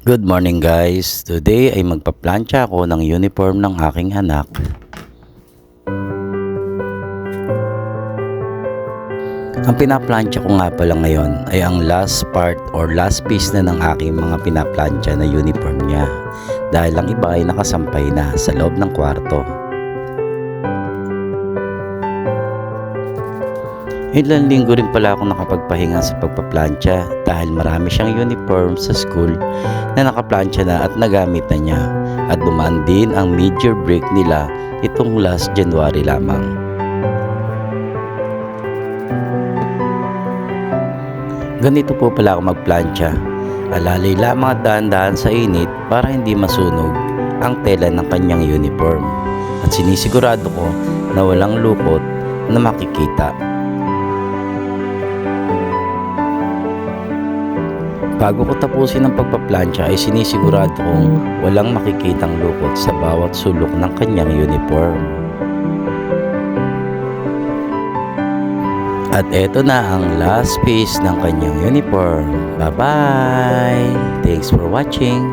Good morning guys! Today ay magpaplantsa ako ng uniform ng aking anak. Ang pinaplantsa ko nga pala ngayon ay ang last part or last piece na ng aking mga pinaplantsa na uniform niya. Dahil ang iba ay nakasampay na sa loob ng kwarto. Ilang linggo rin pala ako nakapagpahinga sa pagpaplantsa dahil marami siyang uniform sa school na nakaplantsa na at nagamit na niya at dumaan din ang major break nila itong last January lamang. Ganito po pala ako magplantsa. Alalay lamang at dahan-dahan sa init para hindi masunog ang tela ng kanyang uniform at sinisigurado ko na walang lukot na makikita. Bago ko tapusin ang pagpaplantsa ay sinisigurado kong walang makikitang lukot sa bawat sulok ng kanyang uniform. At eto na ang last piece ng kanyang uniform. Bye-bye! Thanks for watching!